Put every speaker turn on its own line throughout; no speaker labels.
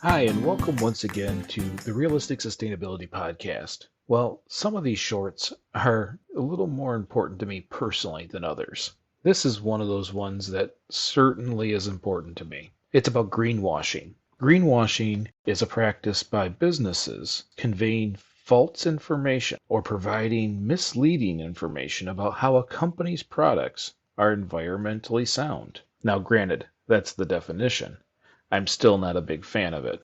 Hi, and welcome once again to the Realistic Sustainability Podcast. Well, some of these shorts are a little more important to me personally than others. This is one of those ones that certainly is important to me. It's about greenwashing. Greenwashing is a practice by businesses conveying false information or providing misleading information about how a company's products are environmentally sound. Now, granted, that's the definition. I'm still not a big fan of it.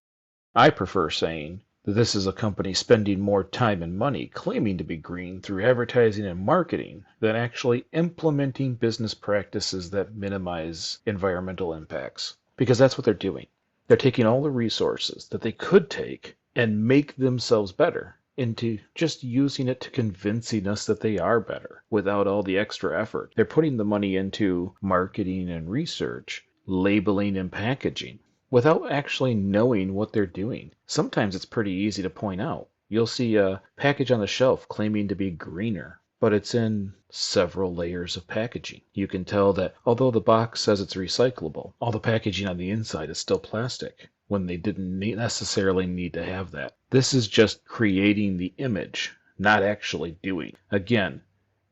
I prefer saying that this is a company spending more time and money claiming to be green through advertising and marketing than actually implementing business practices that minimize environmental impacts. Because that's what they're doing. They're taking all the resources that they could take and make themselves better into just using it to convincing us that they are better without all the extra effort. They're putting the money into marketing and research, labeling and packaging, without actually knowing what they're doing. Sometimes it's pretty easy to point out. You'll see a package on the shelf claiming to be greener, but it's in several layers of packaging. You can tell that although the box says it's recyclable, all the packaging on the inside is still plastic when they didn't necessarily need to have that. This is just creating the image, not actually doing. Again,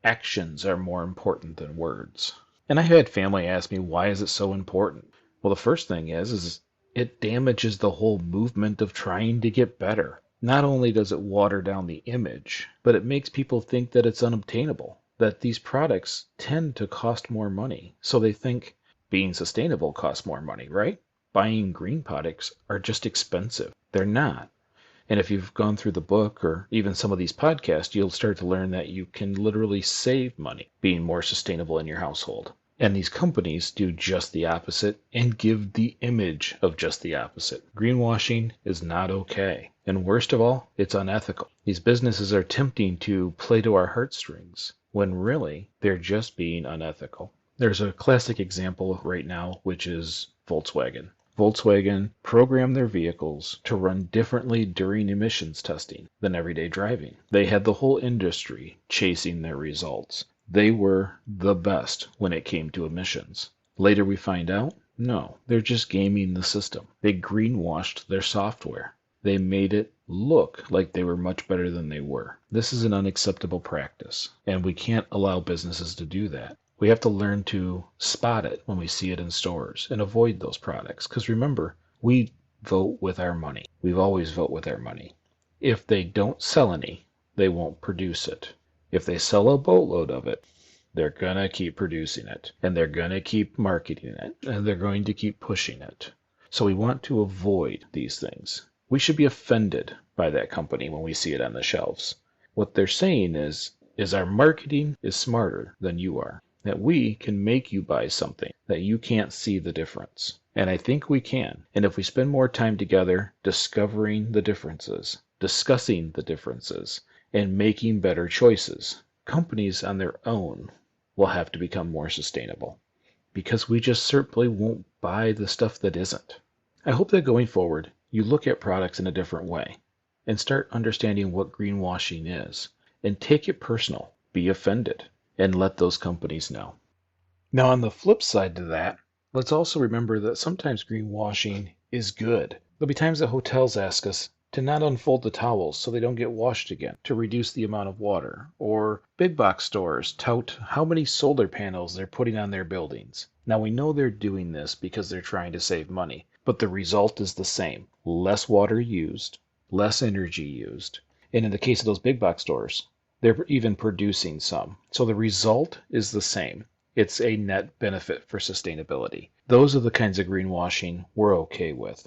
actions are more important than words. And I had family ask me, why is it so important? Well, the first thing is it damages the whole movement of trying to get better. Not only does it water down the image, but it makes people think that it's unobtainable, that these products tend to cost more money. So they think being sustainable costs more money, right? Buying green products are just expensive. They're not. And if you've gone through the book or even some of these podcasts, you'll start to learn that you can literally save money being more sustainable in your household. And these companies do just the opposite and give the image of just the opposite. Greenwashing is not okay. And worst of all, it's unethical. These businesses are attempting to play to our heartstrings when really they're just being unethical. There's a classic example right now, which is Volkswagen. Volkswagen programmed their vehicles to run differently during emissions testing than everyday driving. They had the whole industry chasing their results. They were the best when it came to emissions. Later we find out, no, they're just gaming the system. They greenwashed their software. They made it look like they were much better than they were. This is an unacceptable practice, and we can't allow businesses to do that. We have to learn to spot it when we see it in stores and avoid those products. Because remember, we vote with our money. We've always voted with our money. If they don't sell any, they won't produce it. If they sell a boatload of it, they're going to keep producing it. And they're going to keep marketing it. And they're going to keep pushing it. So we want to avoid these things. We should be offended by that company when we see it on the shelves. What they're saying is our marketing is smarter than you are. That we can make you buy something that you can't see the difference. And I think we can. And if we spend more time together discovering the differences, discussing the differences, and making better choices, companies on their own will have to become more sustainable. Because we just certainly won't buy the stuff that isn't. I hope that going forward, you look at products in a different way and start understanding what greenwashing is and take it personal, be offended, and let those companies know. Now, on the flip side to that, let's also remember that sometimes greenwashing is good. There'll be times that hotels ask us to not unfold the towels so they don't get washed again to reduce the amount of water, or big box stores tout how many solar panels they're putting on their buildings. Now, we know they're doing this because they're trying to save money, but the result is the same. Less water used, less energy used. And in the case of those big box stores, they're even producing some. So the result is the same. It's a net benefit for sustainability. Those are the kinds of greenwashing we're okay with.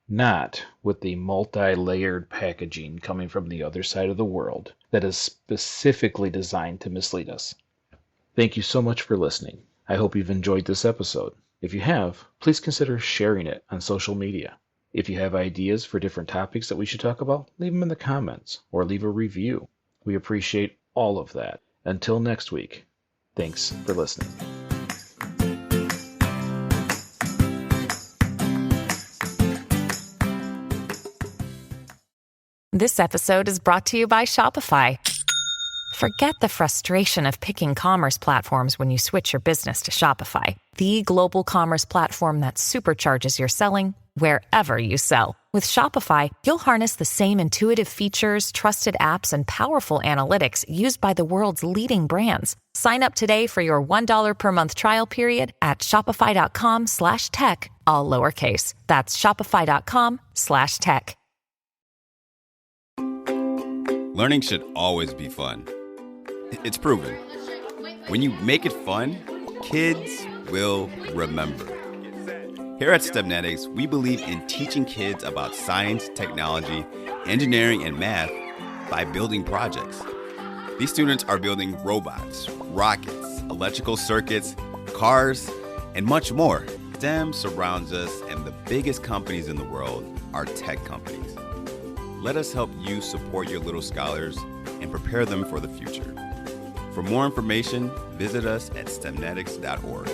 Not with the multi-layered packaging coming from the other side of the world that is specifically designed to mislead us. Thank you so much for listening. I hope you've enjoyed this episode. If you have, please consider sharing it on social media. If you have ideas for different topics that we should talk about, leave them in the comments or leave a review. We appreciate all of that. Until next week, thanks for listening.
This episode is brought to you by Shopify. Forget the frustration of picking commerce platforms when you switch your business to Shopify, the global commerce platform that supercharges your selling wherever you sell. With Shopify, you'll harness the same intuitive features, trusted apps, and powerful analytics used by the world's leading brands. Sign up today for your $1 per month trial period at shopify.com/tech, all lowercase. That's shopify.com/tech.
Learning should always be fun. It's proven. When you make it fun, kids will remember. Here at STEMnetics, we believe in teaching kids about science, technology, engineering, and math by building projects. These students are building robots, rockets, electrical circuits, cars, and much more. STEM surrounds us, and the biggest companies in the world are tech companies. Let us help you support your little scholars and prepare them for the future. For more information, visit us at stemnetics.org.